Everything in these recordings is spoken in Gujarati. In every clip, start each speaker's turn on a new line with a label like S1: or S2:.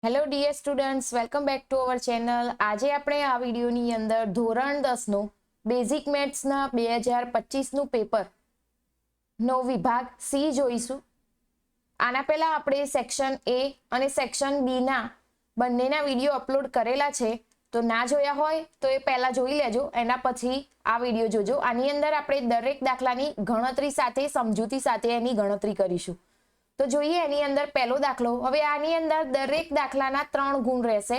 S1: Hello dear students, welcome back to our channel. આજે આપણે આ વિડીયોની અંદર ધોરણ 10નું બેઝિક મેથ્સના 2025નું પેપરનો વિભાગ સી જોઈશું. આના પહેલા આપણે સેક્શન એ અને સેક્શન બીના બંનેના વિડીયો અપલોડ કરેલા છે, તો ના જોયા હોય તો એ પહેલા જોઈ લેજો, એના પછી આ વિડીયો જોજો. આની અંદર આપણે દરેક દાખલાની ગણતરી સાથે સમજૂતી સાથે એની ગણતરી કરીશું. તો જોઈએ એની અંદર પહેલો દાખલો. હવે આની અંદર દરેક દાખલાના 3 ગુણ રહેશે.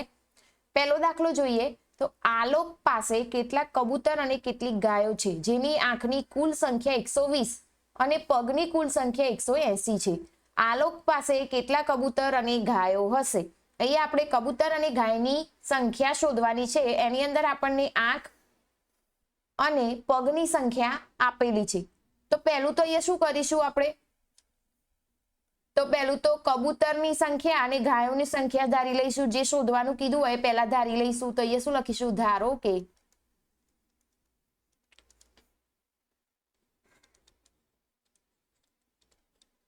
S1: પહેલો દાખલો જોઈએ તો આલોક પાસે કેટલા કબૂતર અને કેટલી ગાયો છે, જેની આંખની કુલ સંખ્યા 120 અને પગની કુલ સંખ્યા 180 છે. આલોક પાસે કેટલા કબૂતર અને ગાયો હશે? અહીંયા આપણે કબૂતર અને ગાયની સંખ્યા શોધવાની છે. એની અંદર આપણને આંખ અને પગની સંખ્યા આપેલી છે. તો પહેલું તો અહીંયા શું કરીશું આપણે? તો પહેલું તો કબૂતરની સંખ્યા અને ગાયોની સંખ્યા ધારી લઈશું. જે શોધવાનું કીધું હોય પહેલા ધારી લઈશું. તો અહીંયા શું લખીશું? ધારો કે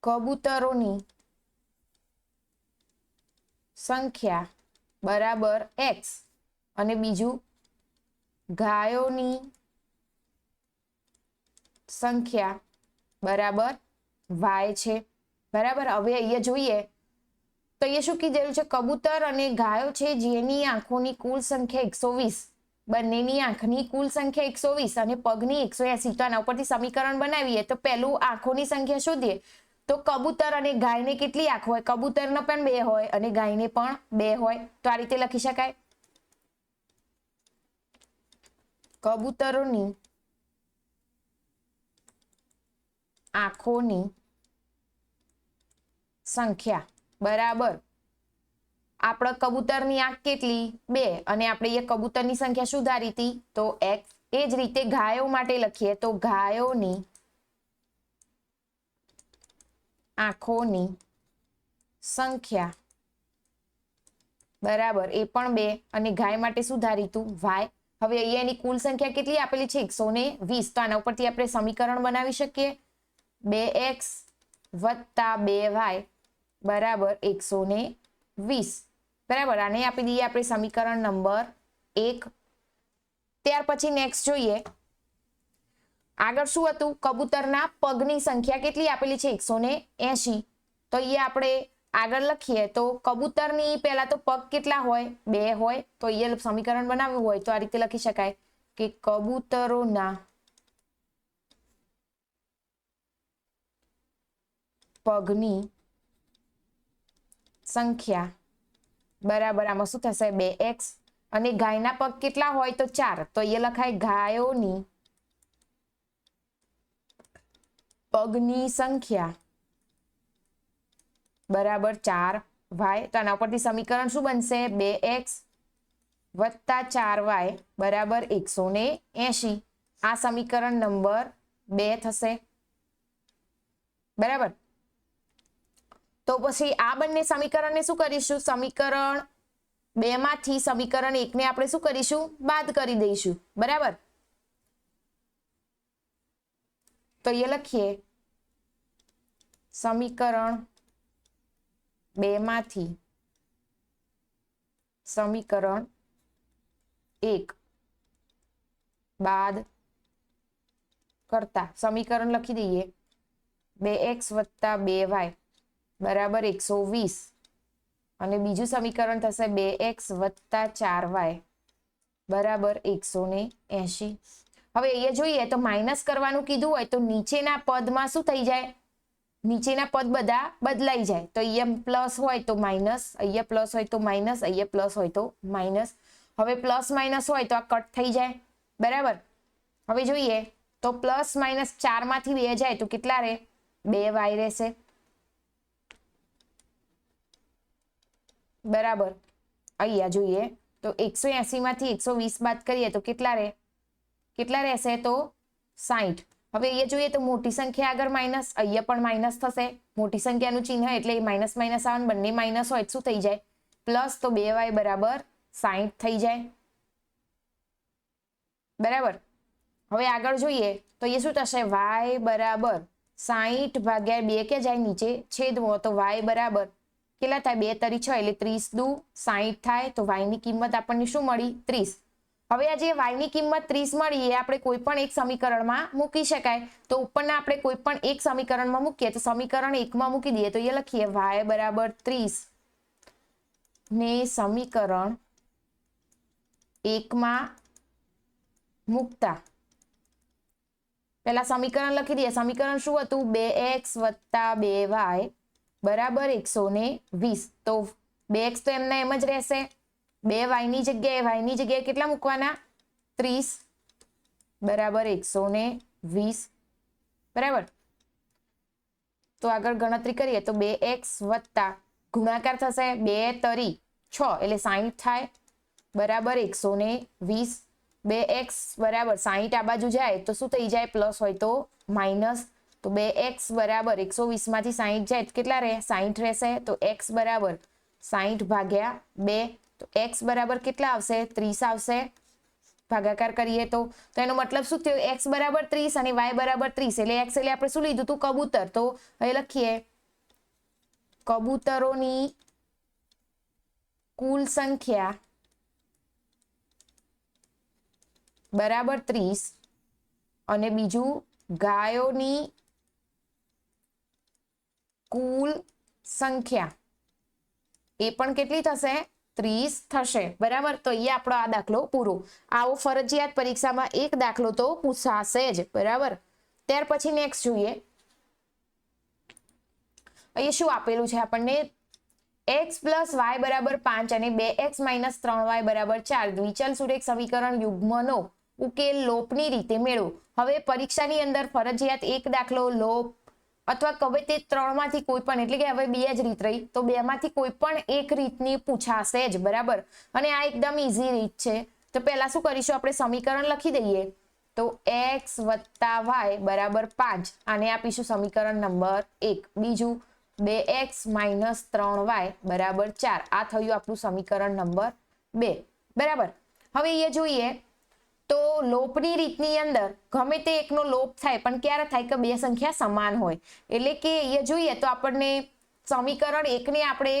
S1: કબૂતરોની સંખ્યા બરાબર x અને બીજું ગાયોની સંખ્યા બરાબર y છે. બરાબર. હવે અહીંયા જોઈએ તો અહીંયા શું કીધેલું છે? કબૂતર અને ગાયો છે જેની આંખોની કુલ સંખ્યા 120, બંનેની આંખની કુલ સંખ્યા 120 અને પગની 180. તો આના ઉપરથી સમીકરણ બનાવીએ તો પહેલું આંખોની સંખ્યા શોધીએ તો કબૂતર અને ગાયને કેટલી આંખ હોય? કબૂતરને પણ 2 હોય અને ગાયને પણ 2 હોય. તો આ રીતે લખી શકાય. કબૂતરોની આંખોની સંખ્યા બરાબર આપણે કબૂતરની આંખ કેટલી? 2 અને આપણે એ કબૂતરની સંખ્યા શું ધારી હતી? તો x. એ જ રીતે ગાયો માટે લખીએ તો ગાયોની આંખોની સંખ્યા બરાબર એ પણ 2 અને ગાય માટે શું ધારી હતું? y. હવે અહીંયા એની કુલ સંખ્યા કેટલી આપેલી છે? 120. તો આના ઉપરથી આપણે સમીકરણ બનાવી શકીએ 2x વત્તા 2y બરાબર 120. બરાબર. આને આપી દઈએ આપણે સમીકરણ નંબર 1. ત્યાર પછી નેક્સ્ટ જોઈએ. આગળ શું હતું? કબૂતરના પગની સંખ્યા કેટલી આપેલી છે? 180. તો અહીંયા આપણે આગળ લખીએ તો કબૂતરની પહેલા તો પગ કેટલા હોય? 2 હોય. તો અહીંયા સમીકરણ બનાવવું હોય તો આ રીતે લખી શકાય કે કબૂતરોના પગની સંખ્યા બરાબર આમાં શું થશે? 2x અને ગાયના પગ કેટલા હોય? તો 4. તો અહીંયા લખાય ગાયોની પગની સંખ્યા બરાબર 4y. તો આના ઉપરથી સમીકરણ શું બનશે? 2x વત્તા 4y બરાબર 180. આ સમીકરણ નંબર 2 થશે. બરાબર. તો પછી આ બંને સમીકરણને શું કરીશું? સમીકરણ 2 માંથી સમીકરણ 1 ને આપણે શું કરીશું? બાદ કરી દઈશું. બરાબર. તો એ લખીએ સમીકરણ 2 માંથી સમીકરણ 1 બાદ કરતા સમીકરણ લખી દઈએ 2x વત્તા 2y બરાબર 120 અને બીજું સમીકરણ થશે 2x વત્તા 4y બરાબર 180. હવે અહીંયા જોઈએ તો માઇનસ કરવાનું કીધું હોય તો નીચેના પદમાં શું થઈ જાય? નીચેના પદ બધા બદલાઈ જાય. તો અહીંયા પ્લસ હોય તો માઇનસ, અહીંયા પ્લસ હોય તો માઇનસ, અહીંયા પ્લસ હોય તો માઇનસ. હવે પ્લસ માઇનસ હોય તો આ કટ થઈ જાય. બરાબર. હવે જોઈએ તો પ્લસ માઇનસ 4 માંથી 2 જાય તો કેટલા રહે? 2y રહેશે. બરાબર. અહીંયા જોઈએ તો 180 માંથી 120 બાદ કરીએ તો કેટલા રહે? કેટલા રહેશે? તો 60. હવે અહીંયા જોઈએ તો મોટી સંખ્યા આગળ માઇનસ, અહીંયા પણ માઇનસ થશે. મોટી સંખ્યાનું ચિહ્ન એટલે માઇનસ માઇનસ આવે, બંને માઇનસ હોય શું થઈ જાય? પ્લસ. તો 2y બરાબર 60 થઈ જાય. બરાબર. હવે આગળ જોઈએ તો એ શું થશે? y બરાબર 60 ભાગ્યા 2 કે જાય નીચે છેદમાં, તો y બરાબર કેટલા થાય 2 તરી 6 એટલે 30 દુ 60 થાય તો y ની કિંમત આપણને શું મળી 30. હવે આ જે y ની કિંમત 30 મળી એ આપણે કોઈ પણ એક સમીકરણમાં મૂકી શકાય. તો ઉપરના આપણે કોઈ પણ એક સમીકરણમાં મૂકીએ તો સમીકરણ 1 માં મૂકી દઈએ તો એ લખીએ y બરાબર 30 ને સમીકરણ 1 માં મૂકતા પેલા સમીકરણ લખી દઈએ. સમીકરણ શું હતું 2x + 2y બરાબર 120. તો 2x તો એમના એમ જ રહેશે. 2y ની જગ્યાએ કેટલા મૂકવાના 30 બરાબર 120 બરાબર. તો આગળ ગણતરી કરીએ તો 2x વત્તા ગુણાકાર થશે 2 તરી 6 એટલે 60 થાય બરાબર 120. 2x બરાબર 60 આ બાજુ જાય તો શું થઈ જાય પ્લસ હોય તો માઇનસ. તો 2x બરાબર 120 માંથી 60 જાય તો કેટલા રહે 60 રહેશે. તો x બરાબર 60 ભાગ્યા 2 તો x બરાબર કેટલા આવશે 30 આવશે. ભાગાકાર કરીએ તો એનો મતલબ શું થયો x બરાબર 30 અને y બરાબર 30 એટલે x એટલે આપણે શું લીધું તું કબૂતર. તો અહીં લખીએ કબૂતરોની કુલ સંખ્યા બરાબર 30 અને બીજું ગાયોની કુલ સંખ્યા એ પણ કેટલી થશે 30 થશે બરાબર. તો અહીંયા આપણો આ દાખલો પૂરો. આવો ફરજિયાત પરીક્ષામાં એક દાખલો તો પૂછાશે જ બરાબર. ત્યાર પછી નેક્સ્ટ જોઈએ. અહીંયા શું આપેલું છે આપણને x + y બરાબર 5 અને 2x - 3y બરાબર 4 દ્વિચલ સુરેખ સમીકરણ યુગ્મનો ઉકેલ લોપની રીતે મેળવો. હવે પરીક્ષાની અંદર ફરજિયાત એક દાખલો લોપ અથવા કવે તે ત્રણમાંથી કોઈ પણ એટલે કે હવે બે જ રીત રહી તો બેમાંથી કોઈ પણ એક રીતની પૂછાશે જ બરાબર. અને આ એકદમ ઈઝી રીત છે. તો પહેલા શું કરીશું આપણે સમીકરણ લખી દઈએ. તો x + y બરાબર 5 આને આપીશું સમીકરણ નંબર 1. બીજું 2x - 3y બરાબર 4 આ થયું આપણું સમીકરણ નંબર 2 બરાબર. હવે એ જોઈએ તો લોપની રીતની અંદર ગમે તે એકનો લોપ થાય પણ ક્યારે થાય કે બે સંખ્યા સમાન હોય. એટલે કે અહીંયા જોઈએ તો આપણને સમીકરણ 1 ને આપણે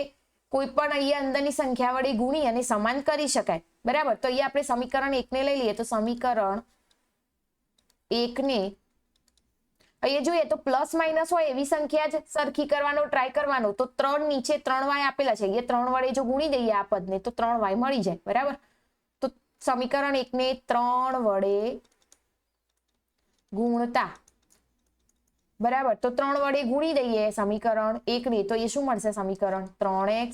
S1: કોઈ પણ અહીંયા અંદરની સંખ્યા વડે ગુણી અને સમાન કરી શકાય બરાબર. તો અહીંયા આપણે સમીકરણ 1 ને લઈ લઈએ તો સમીકરણ 1 ને અહીંયા જોઈએ તો પ્લસ માઇનસ હોય એવી સંખ્યા જ સરખી કરવાનો ટ્રાય કરવાનો. તો 3 નીચે 3y આપેલા છે એ 3 વડે જો ગુણી દઈએ આ પદને તો 3y મળી જાય બરાબર. તો સમીકરણ 1 ને 3 વડે ગુણતા બરાબર. તો 3 વડે ગુણી દઈએ સમીકરણ 1 ને તો એ શું મળશે સમીકરણ 3x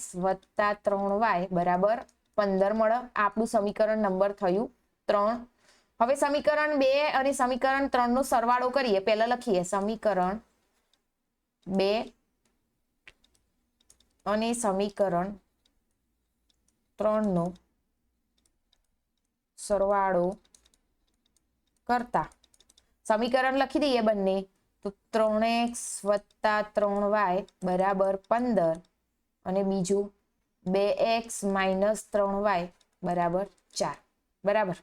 S1: + 3y બરાબર 15 મળે. આપણું સમીકરણ નંબર થયું 3. હવે સમીકરણ 2 અને સમીકરણ 3 નો સરવાળો કરીએ. પહેલા લખીએ સમીકરણ 2 અને સમીકરણ 3 નો સરવાળો કરતા સમીકરણ લખી દઈએ બંને તો 3x + 3y બરાબર 15 અને બીજું 2x - 3y બરાબર 4 બરાબર.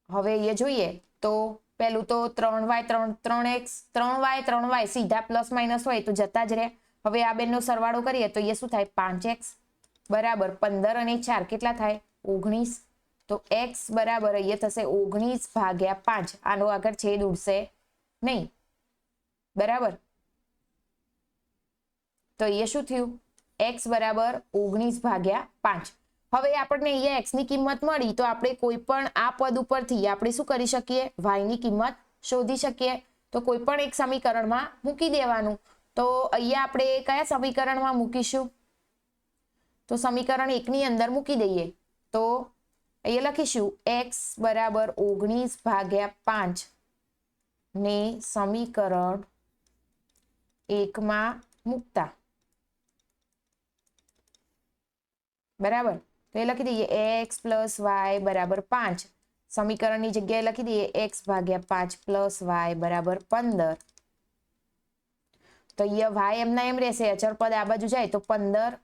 S1: હવે એ જોઈએ તો પેલું તો 3x 3y સીધા પ્લસ માઇનસ હોય તો જતા જ રહે. હવે આ બેનો સરવાળો કરીએ તો એ શું થાય 5x બરાબર 15 અને 4 કેટલા થાય 19. તો x બરાબર અહીંયા થશે 19 ભાગ્યા 5 આનો આગળ છેદ ઉડશે નહીં બરાબર. તો એ શું થયું x બરાબર 19 ભાગ્યા 5. હવે આપણને અહીંયા x ની કિંમત મળી તો આપણે કોઈ પણ આ પદ ઉપરથી આપણે શું કરી શકીએ y ની કિંમત શોધી શકીએ. તો કોઈ પણ એક સમીકરણમાં મૂકી દેવાનું. તો અહીંયા આપણે કયા સમીકરણમાં મૂકીશું તો સમીકરણ 1 ની અંદર મૂકી દઈએ તો અહીંયા લખીશું x બરાબર 19 ભાગ્યા 5 ને સમીકરણ 1 માં મૂકતા બરાબર. તો એ લખી દઈએ x + y બરાબર 5 સમીકરણની જગ્યાએ લખી દઈએ x ભાગ્યા 5 + y બરાબર 15. તો અહીંયા y એમના એમ રહેશે અચળ પદ આ બાજુ જાય તો 15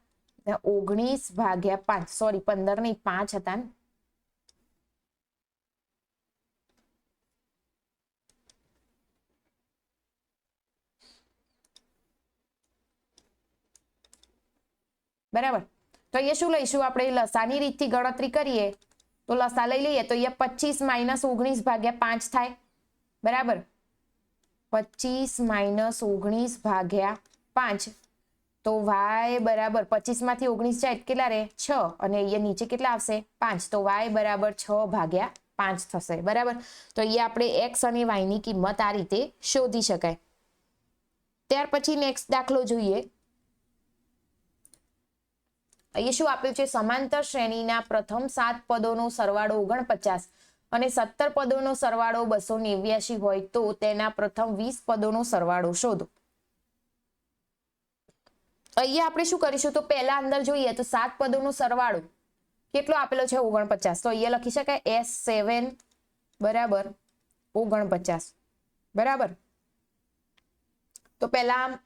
S1: 19 ભાગ્યા 5 સોરી 15 નહીં 5 હતા ને બરાબર. તો અહીંયા શું લઈશું આપણે? લસાની રીતથી ગણતરી કરીએ તો લસા લઈ લઈએ તો અહીંયા 25 - 19 ભાગ્યા 5 થાય. બરાબર. 25 - 19 ભાગ્યા 5 તો y બરાબર 25 માંથી 19 જાય કેટલા રહે? 6 અને અહીંયા નીચે કેટલા આવશે? 5. તો y બરાબર 6 ભાગ્યા 5 થશે. બરાબર. તો અહીંયા આપણે x અને y ની કિંમત આ રીતે શોધી શકાય. ત્યાર પછી નેક્સ્ટ દાખલો જોઈએ. અહીંયા શું આપ્યું છે? સમાંતર શ્રેણીના પ્રથમ 7 પદોનો સરવાળો 49 અને 17 પદોનો સરવાળો 289 હોય તો તેના પ્રથમ 20 પદોનો સરવાળો શોધો. અહીંયા આપણે શું કરીશું? તો પહેલા અંદર જોઈએ તો 7 પદોનો સરવાળો કેટલો આપેલો છે? 49. તો અહીંયા લખી શકાય S7 બરાબર 49. બરાબર. તો પહેલા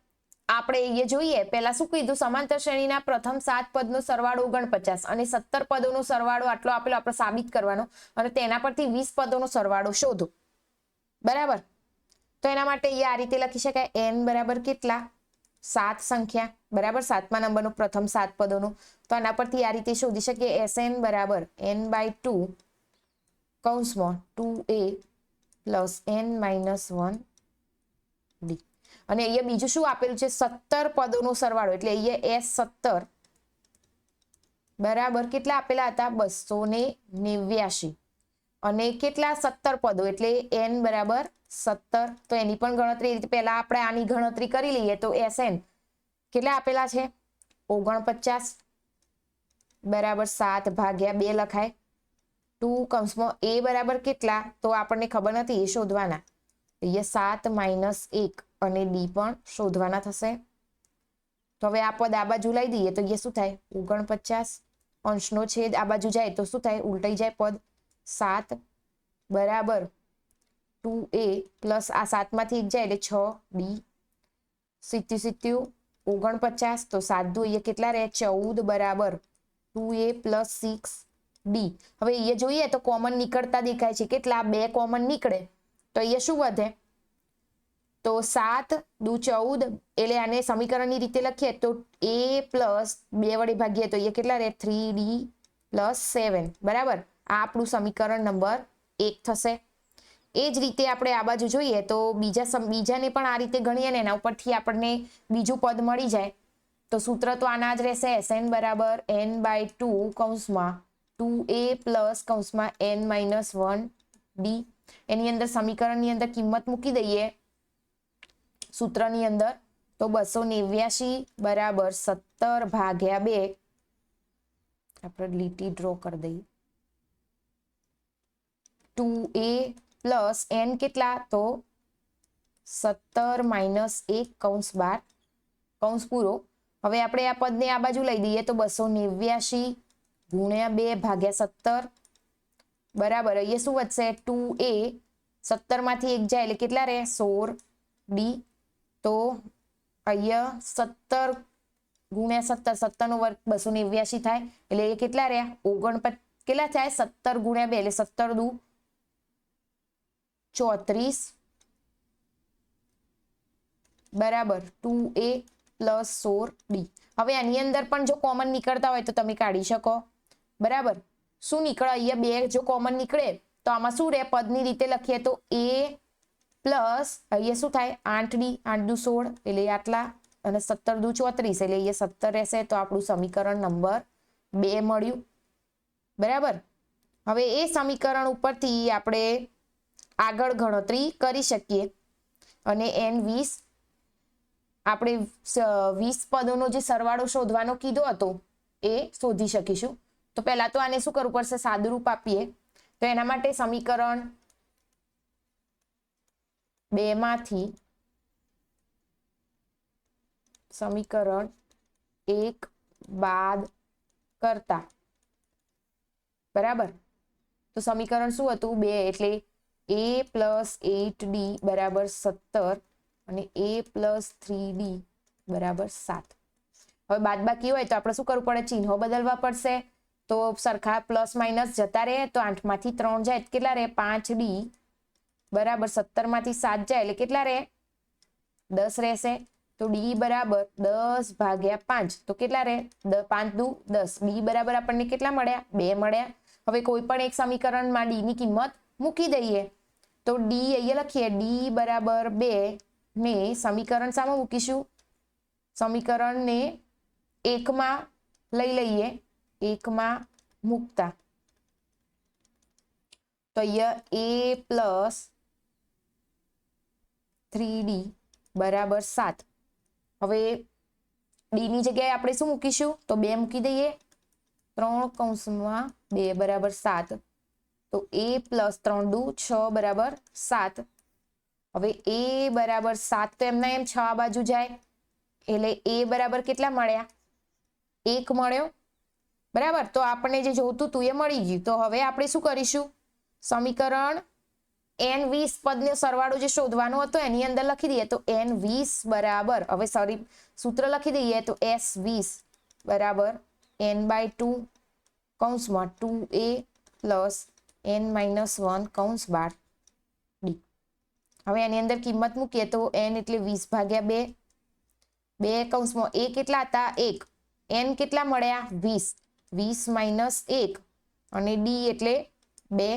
S1: આપણે અહીંયા જોઈએ, પહેલા શું કીધું? સમાંતર શ્રેણીના પ્રથમ 7 પદનો સરવાળો 49 અને 17 પદોનો સરવાળો આટલો આપેલો, આપણે સાબિત કરવાનો અને તેના પરથી 20 પદોનો સરવાળો શોધો. બરાબર. તો એના માટે અહીંયા આ રીતે લખી શકાય n બરાબર કેટલા? 7 સંખ્યા. બરાબર. 7મા નંબરનો પ્રથમ 7 પદોનો. તો આના પરથી આ રીતે શોધી શકીએ Sn બરાબર n/2 કૌંસમાં 2a પ્લસ n - 1 d. અને અહીંયા બીજું શું આપેલું છે? 17 પદોનો સરવાળો એટલે અહીંયા S17 બરાબર કેટલા આપેલા હતા? 289 અને કેટલા? 17 પદો એટલે n બરાબર 17. તો એની પણ ગણતરી રીતે પહેલા આપણે આની ગણતરી કરી લઈએ તો Sn કેટલા આપેલા છે? 49 બરાબર 7 ભાગ્યા 2 લખાય. 2 કૌંસમાં a બરાબર કેટલા? તો આપણને ખબર નથી, એ શોધવાના. અહીંયા 7 - 1 અને d પણ શોધવાના થશે. તો હવે આ પદ આ બાજુ લઈ દઈએ તો અહીંયા શું થાય? 49 અંશનો છેદ આ બાજુ જાય તો શું થાય? ઉલટાઈ જાય પદ. 7 બરાબર 2a પ્લસ આ 7 માંથી 1 જાય એટલે 6d. 77 49 તો 7 દુ અહીંયા કેટલા રહે? 14 બરાબર 2a પ્લસ 6d. હવે અહીંયા જોઈએ તો કોમન નીકળતા દેખાય છે. કેટલા? 2 કોમન નીકળે તો અહીંયા શું વધે? તો 7 દુ 14 એટલે આને સમીકરણની રીતે લખીએ તો a પ્લસ 2 વડે ભાગીએ તો અહીંયા કેટલા રહે? 3d plus 7. બરાબર. આ આપણું સમીકરણ નંબર 1 થશે. એ જ રીતે આપણે આ બાજુ જોઈએ તો બીજાને પણ આ રીતે ગણીએ ને એના ઉપરથી આપણને બીજું પદ મળી જાય. તો સૂત્ર તો આના જ રહેશે. Sn બરાબર n/2 કૌંસમાં 2a પ્લસ કૌંસમાં n - 1d. એની અંદર સમીકરણની અંદર કિંમત મૂકી દઈએ સૂત્રની અંદર તો 289 બરાબર 17 ભાગ્યા 2. આપણે લીટી ડ્રો કરી દઈએ. 2a પ્લસ n કેટલા? તો 17 - 1 કૌંસ 12 કૌંસ પૂરો. હવે આપણે આ પદને આ બાજુ લઈ દઈએ તો 289 ગુણ્યા 2 ભાગ્યા 17 બરાબર. અહીંયા શું વધશે? 2a 17 માંથી 1 જાય એટલે કેટલા રહે? 16d. તો અહીંયા 17 ગુણ્યા 17 17 નો વર્ગ 289 થાય એટલે એ કેટલા રહ્યા? 49 કેટલા થાય? 17 ગુણ્યા 2 એટલે 17 દુ 34 બરાબર 2a પ્લસ 16d. હવે આની અંદર પણ જો કોમન નીકળતા હોય તો તમે કાઢી શકો. બરાબર. શું નીકળે? અહીંયા 2 જો કોમન નીકળે તો આમાં શું રહે? પદની રીતે લખીએ તો a પ્લસ અહીંયા શું થાય? 8d 8 દુ 16 એટલે આટલા અને 17 દુ 34 એટલે અહીંયા 17 રહેશે. તો આપણું સમીકરણ નંબર 2 મળ્યું. બરાબર. હવે એ સમીકરણ ઉપરથી આપણે આગળ ગણતરી કરી શકીએ અને n20 આપણે 20 પદોનો જે સરવાળો શોધવાનો કીધો હતો એ શોધી શકીશું. તો પહેલા તો આને શું કરવું પડશે? સાદુરૂપ આપીએ. તો એના માટે સમીકરણ 2 માંથી સમીકરણ 1 બાદ કરતા. બરાબર. તો સમીકરણ શું હતું? 2 એટલે a પ્લસ 8d બરાબર 17 અને a પ્લસ 3d બરાબર 7. હવે બાદબાકી હોય તો આપણે શું કરવું પડે? ચિહ્નો બદલવા પડશે. તો સરખા પ્લસ માઇનસ જતા રહે તો 8 માંથી 3 જાય કેટલા રહે? 5d બરાબર 17 માંથી 7 જાય એટલે કેટલા રહે? 10 રહેશે. તો ડી બરાબર 10 ભાગ્યા 5 તો કેટલા રહે 5 દુ 10 ડી બરાબર આપણને કેટલા મળ્યા 2 મળ્યા. હવે કોઈ પણ એક સમીકરણમાં ડી ની કિંમત મૂકી દઈએ તો ડી અહીંયા લખીએ ડી બરાબર 2 ને સમીકરણ સામે મૂકીશું સમીકરણને 1 માં લઈ લઈએ 1 માં મૂકતા તો અહીંયા a પ્લસ 3d બરાબર 7. હવે ડી ની જગ્યાએ આપણે શું મૂકીશું તો 2 મૂકી દઈએ 3 કૌંસમાં 2 બરાબર 7 તો a પ્લસ 3 દુ 6 બરાબર 7. હવે a બરાબર 7 તો એમના એમ 6 આ બાજુ જાય એટલે a બરાબર કેટલા મળ્યા 1 મળ્યો બરાબર. તો આપણને જે જોતું હતું એ મળી ગયું. તો હવે આપણે શું કરીશું સમીકરણ n 20 પદનો સરવાળો જે શોધવાનો હતો એની અંદર લખી દઈએ તો n 20 બરાબર હવે સોરી સૂત્ર લખી દઈએ તો s 20 બરાબર n/2 કૌંસમાં 2a પ્લસ n-1 કૌંસ બાર d. હવે એની અંદર કિંમત મૂકીએ તો n એટલે 20 ભાગ્યા 2 2 કૌંસમાં a કેટલા હતા 1 n કેટલા મળ્યા 20 20 માઇનસ 1 અને d એટલે 2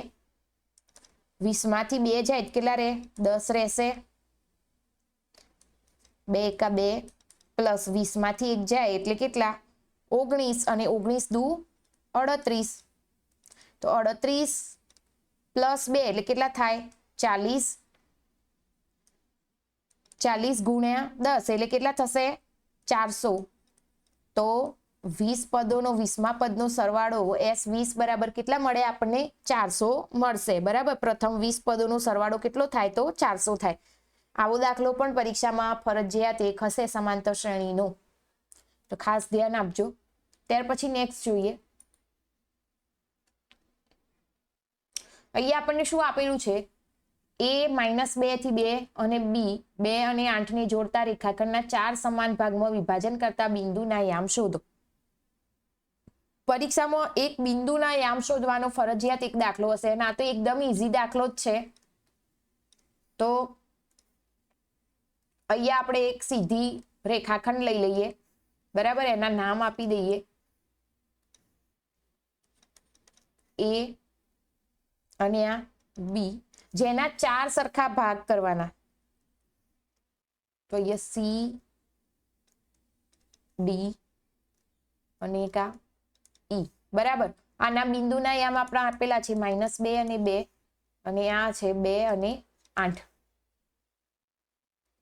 S1: 20 માંથી 2 જાય કેટલા રહે 10 રહેશે 2 એકા 2 પ્લસ 20 માંથી 1 જાય એટલે કેટલા 19 અને 19 દુ 38 તો 38 પ્લસ 2 એટલે કેટલા થાય 40 40 ગુણ્યા 10 એટલે કેટલા થશે 400. તો 20 પદોનો 20મા પદનો સરવાળો s20 બરાબર કેટલા મળે આપણને 400 મળશે બરાબર. પ્રથમ 20 પદોનો સરવાળો કેટલો થાય તો 400 થાય. આવો દાખલો પણ પરીક્ષામાં ફરજિયાત એક હશે સમાંતર શ્રેણીનો તો ખાસ ધ્યાન આપજો. ત્યાર પછી નેક્સ્ટ જોઈએ. અહીંયા આપણને શું આપેલું છે a -2 થી 2 અને b 2 અને 8 ને જોડતા રેખાખંડના 4 સમાન ભાગમાં વિભાજન કરતા બિંદુના યામ શોધો. પરીક્ષામાં એક બિંદુના યામ શોધવાનો ફરજિયાત એક દાખલો હશે અને આ તો એકદમ ઈઝી દાખલો જ છે. તો અહીંયા આપણે એક સીધી રેખાખંડ લઈ લઈએ બરાબર એના નામ આપી દઈએ a અને આ b જેના 4 સરખા ભાગ કરવાના તો અહીંયા c d અને એક આ e બરાબર. આના બિંદુના યામ આપણા આપેલા છે -2 અને 2 અને આ છે 2 અને 8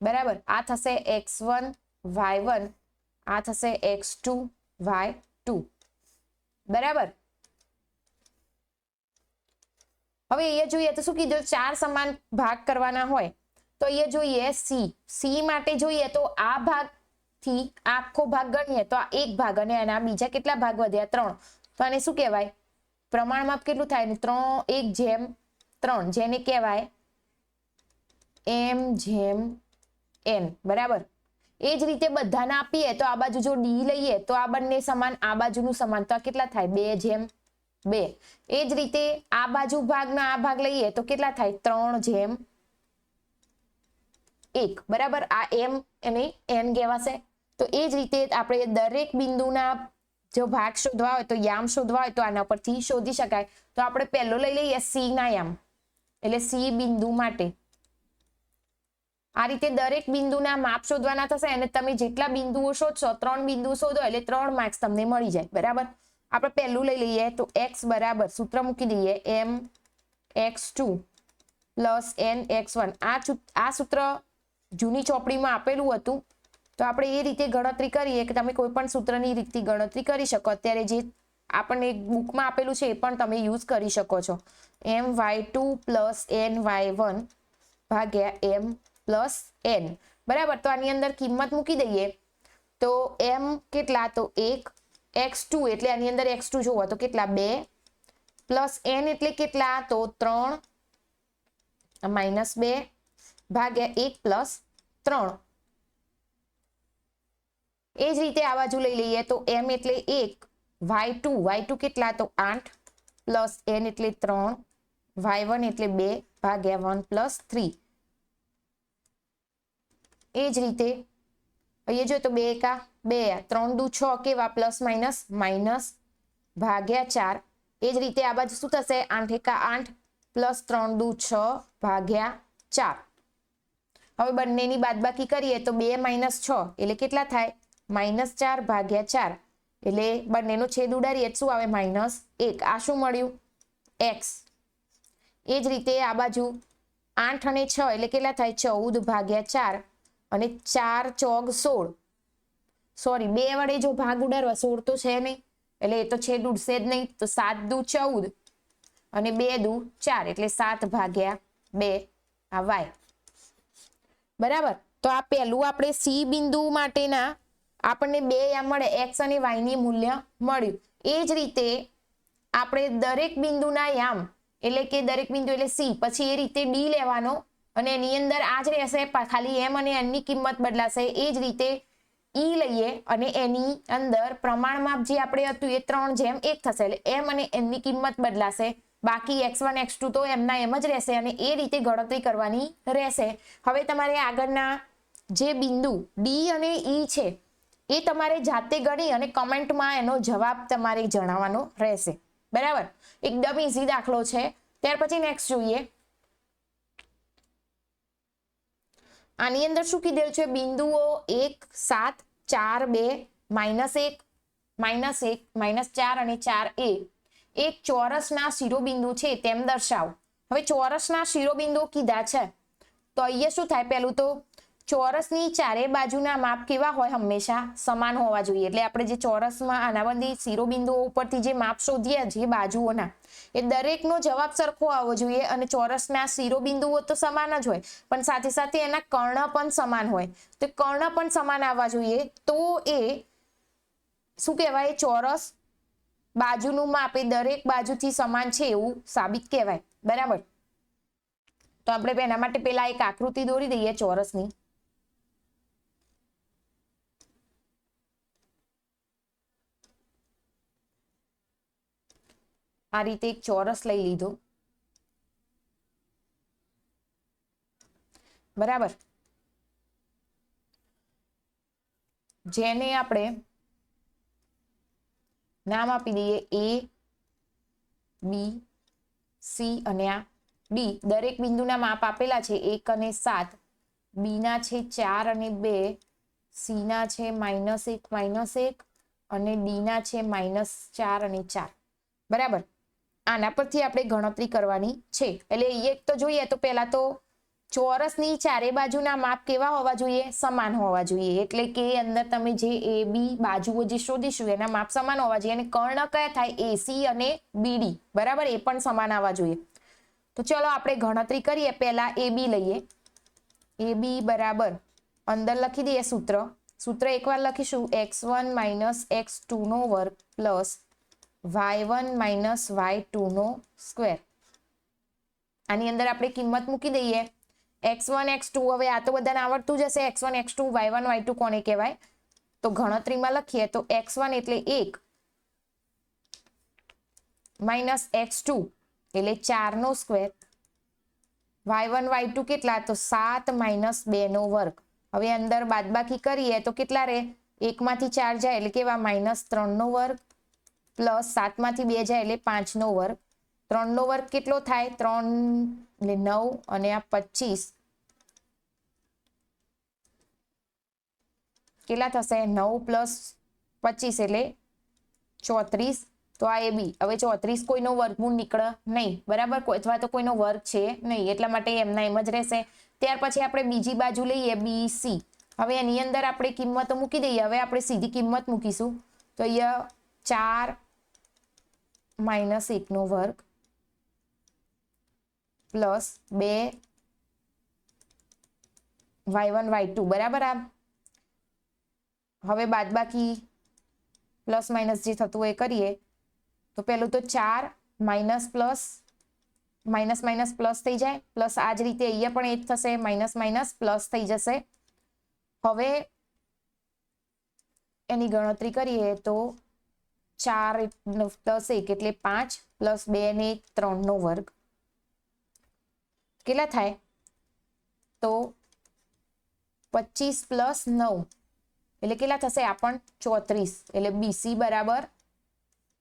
S1: બરાબર. આ થશે x1 y1 આ થશે x2 y2 બરાબર. હવે અહીંયા જોઈએ તો શું કીધું 4 સમાન ભાગ કરવાના હોય તો અહીંયા જોઈએ c માટે જોઈએ તો આ ભાગ થી આખો ભાગ ગણીએ તો આ એક ભાગ અને આના બીજા કેટલા ભાગ વધ્યા 3 તો આને શું કહેવાય પ્રમાણમાં કેટલું થાય 3:1 જેને કહેવાય m/n બરાબર. એ જ રીતે બધાને આપીએ તો આ બાજુ જો d લઈએ તો આ બંને સમાન આ બાજુનું સમાન તો આ કેટલા થાય 2/2. એ જ રીતે આ બાજુ ભાગના આ ભાગ લઈએ તો કેટલા થાય 3/1 બરાબર. આ m અને n કહેવાશે. તો એ જ રીતે આપણે દરેક બિંદુના જો ભાગ શોધવા હોય તો યામ શોધવા હોય તો આના પરથી શોધી શકાય. તો આપણે પહેલો લઈ લઈએ c ના યામ એટલે c બિંદુ માટે આ રીતે દરેક બિંદુના માપ શોધવાના થશે અને તમે જેટલા બિંદુઓ શોધશો 3 બિંદુઓ શોધો એટલે 3 માર્ક્સ તમને મળી જાય બરાબર. આપણે પહેલું લઈ લઈએ તો x બરાબર સૂત્ર મૂકી દઈએ m x2 plus n x1. આ સૂત્ર જૂની ચોપડીમાં આપેલું હતું તો આપણે એ રીતે ગણતરી કરીએ કે તમે કોઈ પણ સૂત્રની રીતથી ગણતરી કરી શકો. અત્યારે જે આપણને બુકમાં આપેલું છે એ પણ તમે યુઝ કરી શકો છો. my2 પ્લસ ny1 ભાગ્યા m પ્લસ n બરાબર. તો આની અંદર કિંમત મૂકી દઈએ તો m કેટલા તો 1 x2 એટલે આની અંદર x2 જોવો તો કેટલા 2 પ્લસ n એટલે કેટલા તો 3 -2 ભાગ્યા 1 પ્લસ 3. એ જ રીતે આ બાજુ લઈ લઈએ તો m એટલે 1 y2 કેટલા તો 8 પ્લસ n એટલે 3 y1 એટલે 2 ભાગ્યા 1 પ્લસ 3. એ જ રીતે અહીંયા જો તો 2 એકા 2, 3 દુ 6 કેવા પ્લસ માઇનસ માઇનસ ભાગ્યા 4. એ જ રીતે આ બાજુ શું થશે 8 એકા 8 પ્લસ 3 દુ 6 ભાગ્યા 4. હવે બંનેની બાદબાકી કરીએ તો 2 માઇનસ 6 એટલે કેટલા થાય -4 ભાગ્યા 4. એટલે બંનેનો છેદ ઉડાડીએ શું આવે -1. આ શું મળ્યું x. એ જ રીતે આ બાજુ 8 અને 6 એટલે કેટલા થાય 14 ભાગ્યા 4 અને 4 ચોક 16. સોરી 2 વડે જો ભાગ ઉડાડવા 16 તો છે નહીં એટલે એ તો છેદ ઉડશે જ નહીં. તો 7 દુ 14 અને 2 દુ 4 એટલે 7 ભાગ્યા 2 આ y. બરાબર. તો આ પહેલું આપણે સી બિંદુ માટેના આપણને 2 યા મળે x અને y ની મૂલ્ય મળ્યું. એ જ રીતે આપણે દરેક બિંદુના યામ એટલે કે દરેક બિંદુ એટલે સી પછી એ રીતે ડી લેવાનો અને એની અંદર આ જ રહેશે ખાલી m અને n ની કિંમત બદલાશે. એ જ રીતે ઈ લઈએ અને એની અંદર પ્રમાણમાપ જે આપણે હતું એ 3:1 થશે એટલે m અને n ની કિંમત બદલાશે. બાકી x1 x2 તો એમના એમ જ રહેશે અને એ રીતે ગણતરી કરવાની રહેશે. હવે તમારે આગળના જે બિંદુ ડી અને ઈ છે એ તમારે જાતે ગણી અને કમેન્ટમાં એનો જવાબ તમારે જણાવવાનો રહેશે. બરાબર. એકદમ ઈઝી દાખલો છે. ત્યાર પછી નેક્સ્ટ જોઈએ. આની અંદર શું કીધેલું છે બિંદુઓ 1 7 4 2 -1 -1 -4 અને 4a એક ચોરસના શિરોબિંદુ છે તેમ દર્શાવો. હવે ચોરસના શિરોબિંદુ કીધા છે તો અહીંયા શું થાય પહેલું તો ચોરસની ચારે બાજુના માપ કેવા હોય હંમેશા સમાન હોવા જોઈએ. એટલે આપણે જે ચોરસમાં અનાબંધી શિરોબિંદુઓ ઉપરથી જે માપ શોધીએ જે બાજુઓના એ દરેકનો જવાબ સરખો આવવો જોઈએ અને ચોરસના શિરોબિંદુઓ તો સમાન જ હોય પણ સાથે સાથે એના કર્ણ પણ સમાન હોય. તો કર્ણ પણ સમાન આવવા જોઈએ તો એ શું કહેવાય ચોરસ બાજુનું માપ એ દરેક બાજુથી સમાન છે એવું સાબિત કહેવાય. બરાબર. તો આપણે એના માટે પેલા એક આકૃતિ દોરી દઈએ ચોરસની. આ રીતે એક ચોરસ લઈ લીધો. બરાબર. જેને આપણે નામ આપી દઈએ A B C અને આ D. દરેક બિંદુના માપ આપેલા છે 1 અને 7, B ના છે 4 અને 2, C ના છે -1 -1 અને D ના છે -4 અને 4. બરાબર. આના પરથી આપણે ગણતરી કરવાની છે. એટલે એક તો જોઈએ તો પહેલા તો ચોરસની ચારે બાજુના માપ કેવા હોવા જોઈએ સમાન હોવા જોઈએ. એટલે કે અંદર તમે જે A B બાજુઓ જે શોધીશું એના માપ સમાન હોવા જોઈએ અને કર્ણ કયા થાય AC અને BD. બરાબર. એ પણ સમાન આવવા જોઈએ. તો ચલો આપણે ગણતરી કરીએ. પહેલા AB લઈએ. AB બરાબર અંદર લખી દઈએ સૂત્ર એકવાર લખીશું x1 - x2 નો વર્ગ પ્લસ y1 - y2 નો સ્ક્વેર. આની અંદર આપણે કિંમત મૂકી દઈએ x1 x2. હવે આ તો બધાને આવડતું જ હશે x1 x2 y1 y2 કોને કહેવાય. તો ગણતરીમાં લખીએ તો x1 એટલે 1 માઇનસ x2 એટલે 4 નો સ્ક્વેર. y1 y2 કેટલા તો 7 - 2 નો વર્ગ. હવે અંદર બાદબાકી કરીએ તો કેટલા રહે 1 માંથી 4 જાય એટલે કેવા -3 નો વર્ગ પ્લસ 7 માંથી 2 જાય એટલે 5 નો વર્ગ. 3 નો વર્ગ કેટલો થાય 3 એટલે 9 અને આ 25 કેટલા થશે 9 પ્લસ 25 એટલે 34. તો આ AB. હવે 34 કોઈનો વર્ગમૂળ નીકળે નહીં. બરાબર. અથવા તો કોઈનો વર્ગ છે નહીં એટલા માટે એમના એમ જ રહેશે. ત્યાર પછી આપણે બીજી બાજુ લઈએ BC. હવે એની અંદર આપણે કિંમતો મૂકી દઈએ. હવે આપણે સીધી કિંમત મૂકીશું તો અહીંયા 4 -1 નો વર્ગ પ્લસ 2 y1 y2. બરાબર. આ હવે બાદબાકી પ્લસ માઇનસ જે થતું હોય એ કરીએ તો પેલું તો 4 minus plus minus minus plus થઈ જાય પ્લસ આ જ રીતે અહીંયા પણ એ જ થશે માઇનસ માઇનસ પ્લસ થઈ જશે. હવે એની ગણતરી કરીએ તો 4 + 1 એટલે 5 પ્લસ 2 ને 3 નો વર્ગ કેટલા થાય તો 25 + 9 એટલે કેટલા થશે આ પણ 34, એટલે BC બરાબર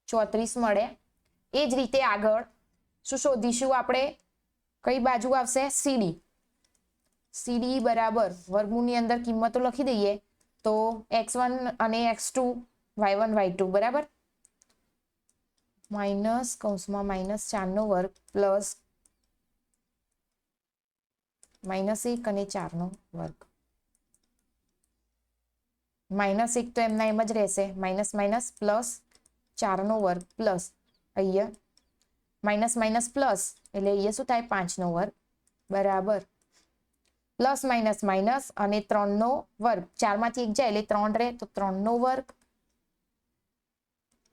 S1: 34 મળે. એ જ રીતે આગળ શું શોધીશું આપણે? કઈ બાજુ આવશે? CD બરાબર વર્ગમૂળની અંદર કિંમતો લખી દઈએ તો x1 અને x2 y1 y2 બરાબર માઇનસ કૌંસમાં -4 નો વર્ગ પ્લસ -1 અને 4 નો વર્ગ. -1 તો એમના એમ જ રહેશે, માઇનસ માઇનસ પ્લસ 4 નો વર્ગ પ્લસ અહીંયા માઇનસ માઇનસ પ્લસ એટલે અહીંયા શું થાય? 5 નો વર્ગ બરાબર પ્લસ માઇનસ માઇનસ અને 3 નો વર્ગ, 4 માંથી 1 જાય એટલે 3 રહે તો 3 નો વર્ગ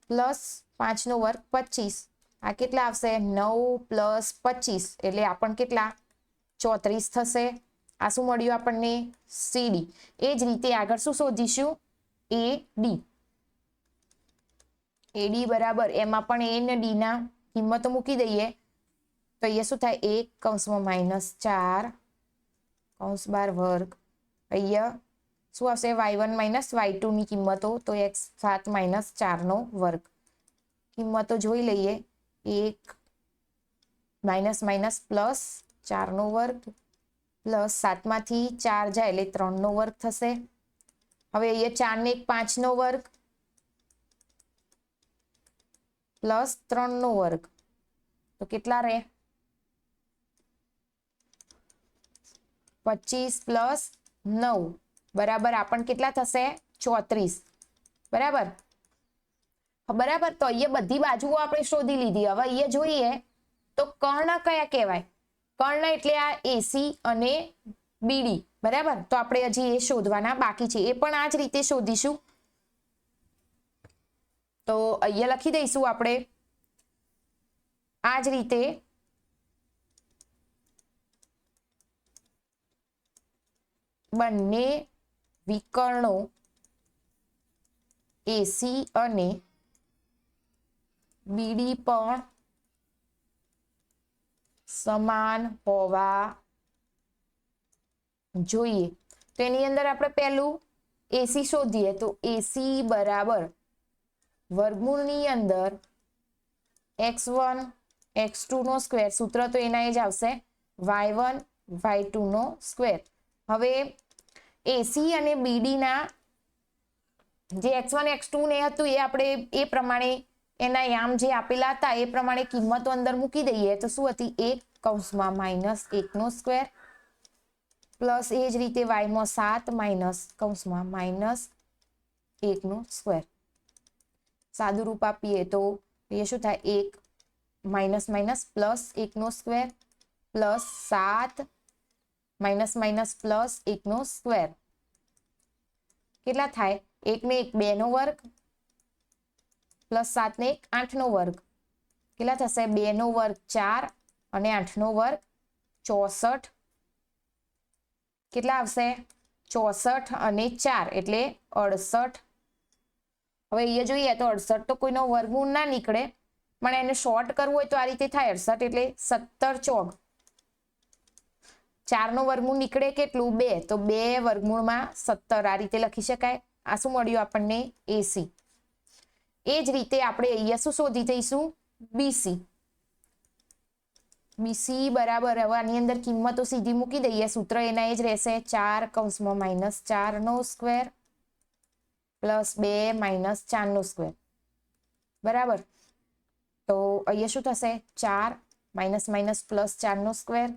S1: પ્લસ 5 નો વર્ગ 25. આ કેટલા આવશે? 9 પ્લસ 25 એટલે આ પણ કેટલા? 34 થશે. આ શું મળ્યું આપણને? CD. એ જ રીતે આગળ શું શોધીશું? AD બરાબર એમાં પણ A અને D ના કિંમતો મૂકી દઈએ તો અહીંયા શું થાય? 1 કૌંસમાં -4 કૌંસ બાર વર્ગ, અહીંયા શું આવશે? y1 y2 ની કિંમતો તો x7 -4 નો વર્ગ. કિંમતો જોઈ લઈએ. 1 માઇનસ માઇનસ પ્લસ 4 નો વર્ગ પ્લસ 7 માંથી 4 જાય એટલે 3 નો વર્ગ થશે. હવે અહીંયા 4 ને 1 5 નો વર્ગ પ્લસ 3 નો વર્ગ તો કેટલા રહે? 25 પ્લસ 9 બરાબર આ પણ કેટલા થશે? 34 બરાબર બરાબર. તો અહીંયા બધી બાજુઓ આપણે શોધી લીધી. હવે અહીંયા જોઈએ તો કર્ણ કયા કહેવાય? કર્ણ એટલે આ AC અને BD બરાબર. તો આપણે હજી એ શોધવાના બાકી છે, એ પણ આ જ રીતે શોધીશું. તો અહીંયા લખી દઈશું આપણે આ જ રીતે બંને વિકર્ણો AC અને BD પણ સમાન હોવા જોઈએ. તો એની અંદર આપણે પહેલું AC શોધીએ તો AC બરાબર વર્ગમૂળની અંદર x1 x2 નો સ્ક્વેર, સૂત્ર તો એના એ જ આવશે y1 y2 નો સ્ક્વેર. હવે AC અને BD ના જે x1 x2 ને હતું એ આપણે એ પ્રમાણે એના યામ જે આપેલા હતા એ પ્રમાણે કિંમતો અંદર મૂકી દઈએ તો શું હતી? 1 કૌંસમાં -1 નો સ્ક્વેર પ્લસ એ જ રીતે y માં 7 માઇનસ કૌંસમાં -1 નો સ્ક્વેર. સાદું રૂપ આપીએ તો એ શું થાય? 1 માઇનસ માઇનસ પ્લસ 1 નો square plus 7 minus minus plus 1 નો સ્ક્વેર કેટલા થાય? 1 ને 1 2 નો વર્ગ પ્લસ 7 ને 1 8 નો વર્ગ કેટલા થશે? 2 નો વર્ગ 4 અને 8 નો વર્ગ 64 કેટલા આવશે? 64 અને 4 એટલે 68. હવે અહીંયા જોઈએ તો 68 તો કોઈનો વર્ગમૂળ ના નીકળે પણ એને શોર્ટ કરવું હોય તો આ રીતે થાય 68 એટલે 17 ચોક 4 નો વર્ગમૂળ નીકળે કેટલું? 2 તો 2 વર્ગમૂળમાં 17 આ રીતે લખી શકાય. આ શું મળ્યું આપણને? AC. એ જ રીતે આપણે અહીંયા શું શોધી દઈશું? BC. BC બરાબર હવે આની અંદર કિંમતો સીધી મૂકી દઈએ, સૂત્ર એના એ જ રહેશે 4 કૌંસમાં -4 નો સ્ક્વેર પ્લસ 2 -4 નો સ્ક્વેર બરાબર. તો અહીંયા શું થશે? 4 માઇનસ માઇનસ પ્લસ 4 નો સ્ક્વેર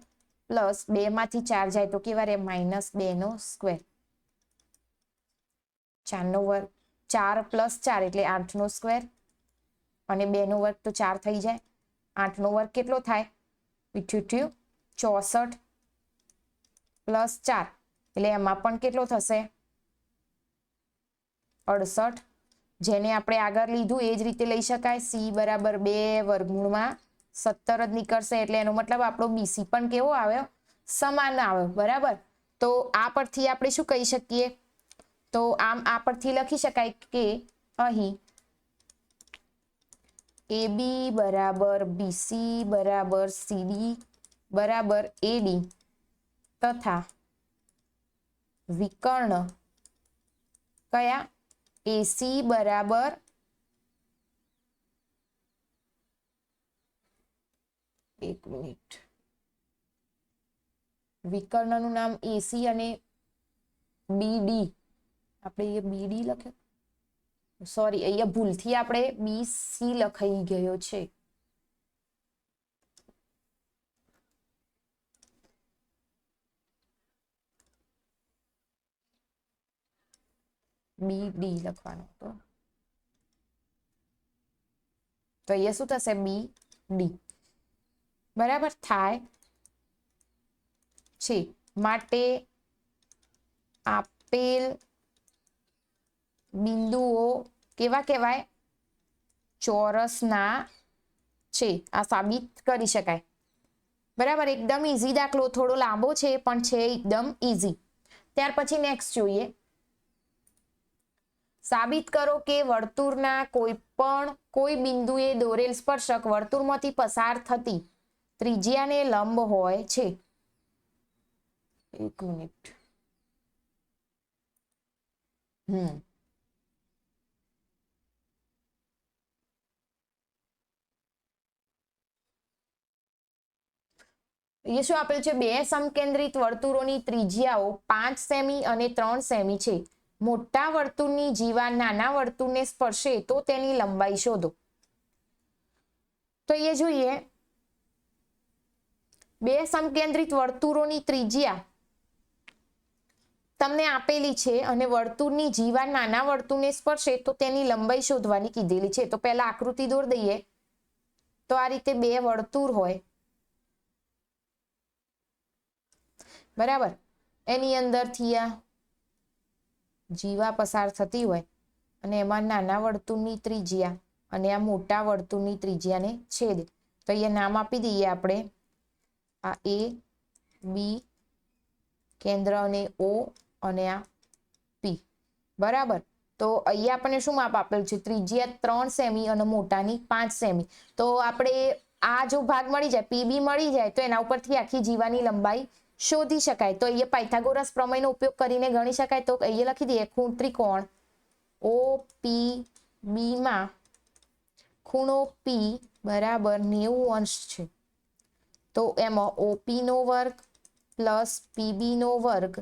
S1: પ્લસ 2 માંથી 4 જાય તો કેવા રહે? -2 નો સ્ક્વેર 4 નો વર્ગ 4 પ્લસ 4 એટલે 8 નો સ્ક્વેર અને 2 નો વર્ગ તો 4 થઈ જાય. 8 નો વર્ગ કેટલો થાય? 64 પ્લસ 4 એટલે એમાં પણ કેટલો થશે? 68. જેને આપણે આગળ લીધું એ જ રીતે લઈ શકાય. C બરાબર 2 વર્ગમૂળમાં 17 જ નીકળશે એટલે એનો મતલબ આપણો BC પણ કેવો આવ્યો? સમાન આવ્યો બરાબર. તો આ પરથી આપણે શું કહી શકીએ? તો આમ આ પરથી લખી શકાય કે અહીં AB બરાબર BC બરાબર CD બરાબર AD તથા વિકર્ણ કયા? એસી બરાબર એક મિનિટ, વિકર્ણનું નામ એસી અને બીડી, આપણે એ બીડી લખે, સોરી અહીંયા ભૂલથી આપણે બીસી લખાઈ ગયો છે. બીડી લખવાનો હતો, તો અહીંયા શું થશે? બી ડી બરાબર થાય છે. માટે આપેલ બિંદુઓ કેવા કહેવાય? ચોરસના છે. આ સાબિત કરી શકાય. બરાબર, એકદમ ઈઝી દાખલો, થોડો લાંબો છે પણ છે એકદમ ઈઝી. ત્યાર પછી નેક્સ્ટ જોઈએ, સાબિત કરો કે વર્તુળના કોઈ બિંદુએ દોરેલ સ્પર્શક વર્તુળમાંથી પસાર થતી ત્રિજ્યાને લંબ હોય છે. એક મિનિટ. એ શું આપેલ છે? બે સમકેન્દ્રિત વર્તુળોની ત્રિજ્યાઓ 5 સેમી અને 3 સેમી છે. મોટા વર્તુળની જીવા નાના વર્તુળને સ્પર્શે તો તેની લંબાઈ શોધો. તો એ જોઈએ, બે સમકેન્દ્રિત વર્તુળોની ત્રિજ્યા તમને આપેલી છે અને વર્તુળની જીવા નાના વર્તુળને સ્પર્શે તો તેની લંબાઈ શોધવાની કીધેલી છે. તો પહેલા આકૃતિ દોર દઈએ. તો આ રીતે બે વર્તુળ હોય, બરાબર, એની અંદરથી આ જીવા પસાર થતી હોય અને એમાં નાના વર્તુળની ત્રિજ્યા અને આ મોટા વર્તુળની ત્રિજ્યાને છેદે. તો અહીંયા નામ આપી દઈએ આપણે, આ એ બી કેન્દ્ર અને ઓ અને આ પી. બરાબર, તો અહીંયા આપણને શું માપ આપેલ છે? ત્રિજ્યા 3 સેમી અને મોટાની 5 સેમી. તો આપણે આ જો ભાગ મળી જાય, પીબી મળી જાય, તો એના ઉપરથી આખી જીવાની લંબાઈ શોધી શકાય. તો અહીંયા પાયથાગોરસ પ્રમેયનો ઉપયોગ કરીને ગણી શકાય. તો અહીંયા લખી દઈએ, ત્રિકોણ OPB માં ખૂણો પી બરાબર 90 અંશ છે. તો એમાં ઓપી નો વર્ગ પ્લસ પીબી નો વર્ગ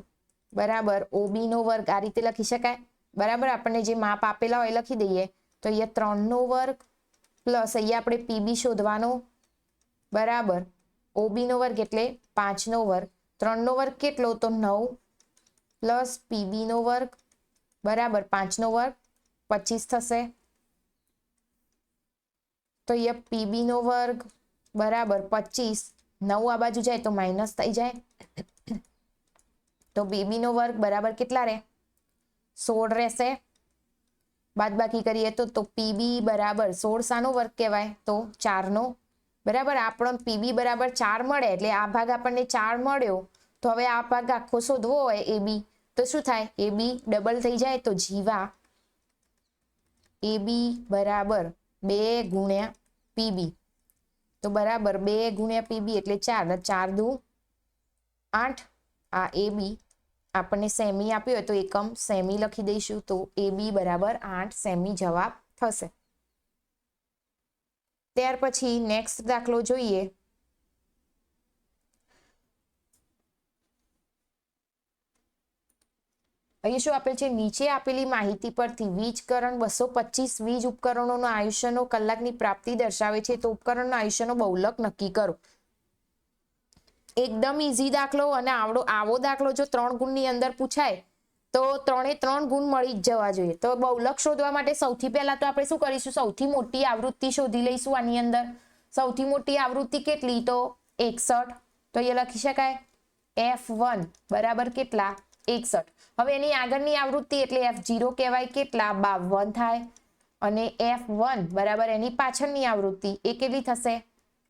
S1: બરાબર ઓબી નો વર્ગ, આ રીતે લખી શકાય. બરાબર, આપણને જે માપ આપેલા હોય લખી દઈએ. તો અહીંયા 3 નો વર્ગ પ્લસ અહીંયા આપણે પીબી શોધવાનો, બરાબર, ઓબી નો વર્ગ એટલે 5 નો વર્ગ. 3 નો વર્ગ કેટલો? તો 9 પ્લસ પીબી નો વર્ગ બરાબર 5 નો વર્ગ 25 થશે. તો અહીંયા પીબી નો વર્ગ બરાબર 25, 9 આ બાજુ જાય તો માઇનસ થઈ જાય. તો બીબી નો વર્ગ બરાબર કેટલા રહે? 16 રહેશે. બાદબાકી કરીએ તો પીબી બરાબર 16 શાનો વર્ગ કહેવાય? તો 4 નો. બરાબર, આપણને પીબી બરાબર 4 મળે એટલે આ ભાગ આપણને 4 મળ્યો. તો હવે આ ભાગ આખો શોધવો હોય એબી, તો શું થાય? એબી ડબલ થઈ જાય. તો જીવા એબી બરાબર 2 ગુણ્યા પીબી. તો બરાબર 2 ગુણ્યા પીબી એટલે 4, 4 દુ 8. આ એબી આપણને સેમી આપ્યો હોય તો એકમ સેમી લખી દઈશું. તો એબી બરાબર 8 સેમી જવાબ થશે. ત્યાર પછી નેક્સ્ટ દાખલો જોઈએ. અહીં શું આપેલ છે? નીચે આપેલી માહિતી પરથી વીજકરણ 225 વીજ ઉપકરણોના આયુષ્યનો કલાકની પ્રાપ્તિ દર્શાવે છે. તો ઉપકરણના આયુષ્યનો બહુલક નક્કી કરો. એકદમ ઈઝી દાખલો, અને આવો દાખલો જો 3 ગુણની અંદર પૂછાય તો 3 ગુણ મળી જ જવા જોઈએ. તો બહુલક શોધવા માટે સૌથી પહેલા તો આપણે શું કરીશું? સૌથી મોટી આવૃત્તિ શોધી લઈશું. આની અંદર સૌથી મોટી આવૃત્તિ કેટલી? તો 61. તો એ લખી શકાય F1 બરાબર કેટલા? 61. હવે એની આગળની આવૃત્તિ એટલે F0 કહેવાય, કેટલા? 52 થાય. અને F1 બરાબર એની પાછળની આવૃત્તિ એ કેટલી થશે?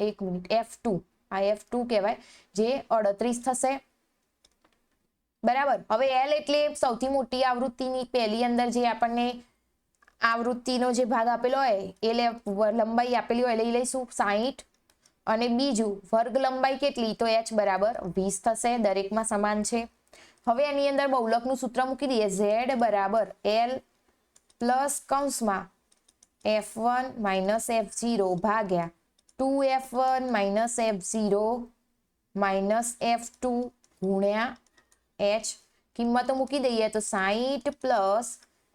S1: એક મિનિટ, F2, આ F2 કહેવાય, જે 38 થશે. બરાબર, હવે L એટલે સૌથી મોટી આવૃત્તિની પહેલી અંદર જે આપણને આવૃત્તિનો જે ભાગ આપેલો હોય એ લંબાઈ આપેલી હોય લઈ લઈશું 60. અને બીજું વર્ગ લંબાઈ કેટલી? તો H બરાબર 20 થશે. દરેકમાં સમાન છે. હવે એની અંદર બહુલકનું સૂત્ર મૂકી દઈએ z બરાબર l પ્લસ કૌંસમાં f1 માઇનસ f0 ભાગ્યા 2f1 minus f0 minus f2 ગુણ્યા h કિંમતો મૂકી દઈએ તો 60 પ્લસ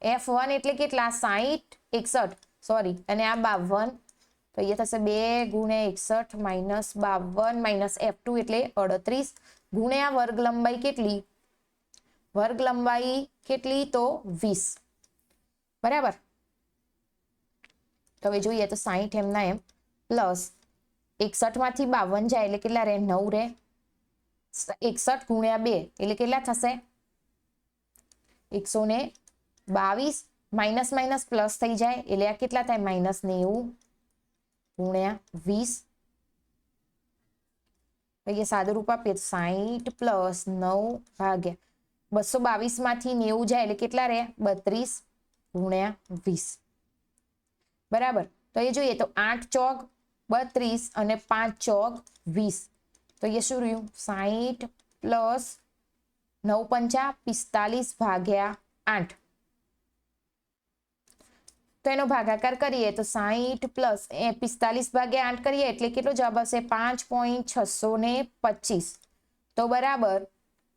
S1: f1 એટલે કેટલા 60 61 સોરી અને આ 52 તો અહીંયા થશે 2 ગુણ્યા 61 માઇનસ 52 માઇનસ f2 એટલે 38 ગુણ્યા વર્ગ લંબાઈ કેટલી તો 20 બરાબર. તો હવે જોઈએ તો 60 એમના એમ પ્લસ 61 માંથી 52 જાય એટલે કેટલા રહે 9 રહે 61 ગુણ્યા 2 એટલે કેટલા થશે 122 માઇનસ માઇનસ પ્લસ થઈ જાય એટલે આ કેટલા થાય માઇનસ 90 ગુણ્યા 20 અહીંયા સાદું રૂપ આપીએ 60 પ્લસ 9 ભાગ્યા 222 માંથી 90 જાય એટલે કેટલા રહે 32 ગુણ્યા 20 બરાબર. તો એ જોઈએ તો 8 ચોક 32 અને 5 ચોક 20 તો એ શું રહ્યું 60 પ્લસ 9 પંચા 45 ભાગ્યા 8 તો એનો ભાગાકાર કરીએ તો 60 પ્લસ 45 ભાગ્યા 8 કરીએ એટલે કેટલો જવાબ આવશે 5.625 તો બરાબર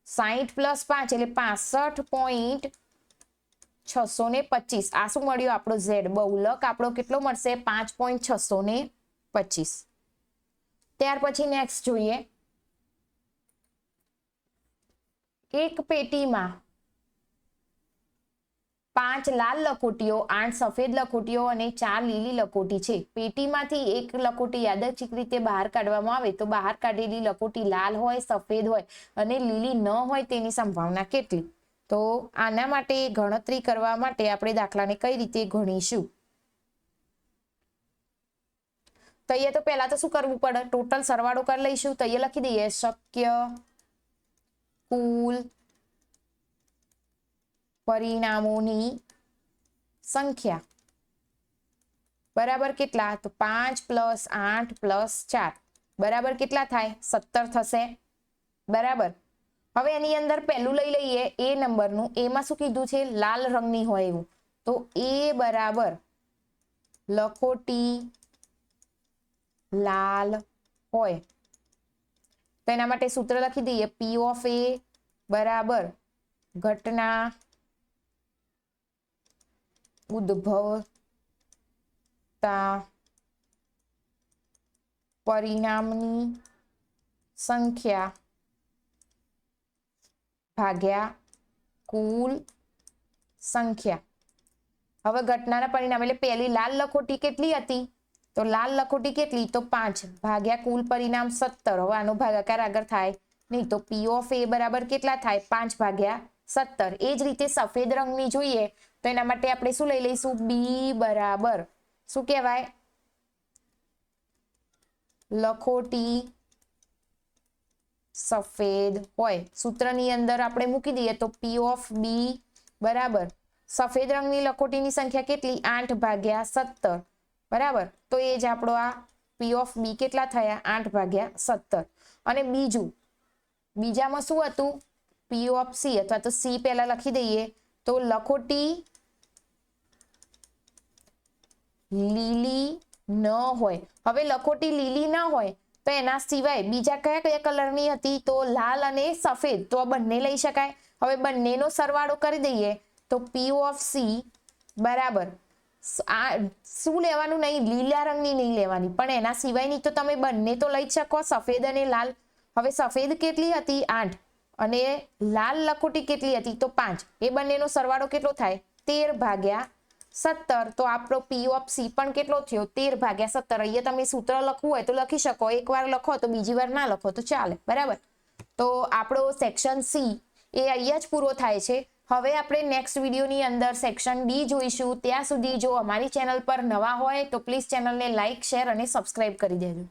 S1: 60 પ્લસ 5 એટલે 65.625 આ શું મળ્યું આપણો z બહુલક આપણો કેટલો મળશે 5.625. ત્યાર પછી નેક્સ્ટ જોઈએ એક પેટીમાં 5 લાલ લખોટીઓ 8 સફેદ લખોટીઓ અને 4 લીલી લખોટી છે. પેટીમાંથી એક લખોટી યાદચ્છિક રીતે બહાર કાઢવામાં આવે તો બહાર કાઢેલી લખોટી લાલ હોય સફેદ હોય અને લીલી ન હોય તેની સંભાવના કેટલી. તો આના માટે ગણતરી કરવા માટે આપણે દાખલાને કઈ રીતે ગણીશું તો અહીંયા તો પહેલા તો શું કરવું પડે ટોટલ સરવાળો કરી લઈશું તો અહીંયા લખી દઈએ શક્ય કુલ પરિણામોની સંખ્યા બરાબર કેટલા તો 5 પ્લસ 8 પ્લસ 4 બરાબર કેટલા થાય 17 થશે બરાબર. હવે એની અંદર પહેલું લઈ લઈએ એ નંબરનું એમાં શું કીધું છે લાલ રંગની હોય એવું તો એ બરાબર લખોટી લાલ હોય તો એના માટે સૂત્ર લખી દઈએ P of A બરાબર ઘટના ઉદ્ભવતા પરિણામની સંખ્યા ભાગ્યા કુલ સંખ્યા. હવે ઘટનાના પરિણામ એટલે પહેલી લાલ લખોટી કેટલી હતી તો લાલ લખોટી કેટલી તો 5 ભાગ્યા કુલ પરિણામ 17. હવે આનો ભાગાકાર આગળ થાય નહીં તો P of A બરાબર કેટલા થાય 5 ભાગ્યા 17. એ જ રીતે સફેદ રંગની જોઈએ તો એના માટે આપણે શું લઈ લઈશું B બરાબર શું કહેવાય લખોટી સફેદ હોય સૂત્રની અંદર આપણે મૂકી દઈએ તો P of B બરાબર સફેદ રંગની લખોટીની સંખ્યા કેટલી 8 ભાગ્યા 17 બરાબર. તો એ જ આપણો આ P of B કેટલા થયા 8 ભાગ્યા 17. અને બીજામાં શું હતું P of C અથવા તો C પહેલા લખી દઈએ તો લખોટી લીલી ન હોય. હવે લખોટી લીલી ન હોય તો એના સિવાય બીજા કયા કયા કલરની હતી તો લાલ અને સફેદ તો આ બંને લઈ શકાય. હવે બંનેનો સરવાળો કરી દઈએ તો P of C બરાબર આ શું લેવાનું નહીં લીલા રંગની નહીં લેવાની પણ એના સિવાયની તો તમે બંને તો લઈ શકો સફેદ અને લાલ. હવે સફેદ કેટલી હતી 8 અને લાલ લખોટી કેટલી હતી તો 5 એ બંનેનો સરવાળો કેટલો થાય 13 ભાગ્યા 17. તો આપણો P of C પણ કેટલો થયો 13 ભાગ્યા 17. અહીંયા તમે સૂત્ર લખવું હોય તો લખી શકો એકવાર લખો તો બીજી વાર ના લખો તો ચાલે બરાબર. તો આપણો સેક્શન C એ અહીંયા જ પૂરો થાય છે. હવે આપણે નેક્સ્ટ વિડીયોની અંદર સેક્શન D જોઈશું. ત્યાં સુધી જો અમારી ચેનલ પર નવા હોય તો પ્લીઝ ચેનલને લાઇક શેર અને સબસ્ક્રાઇબ કરી દેજો.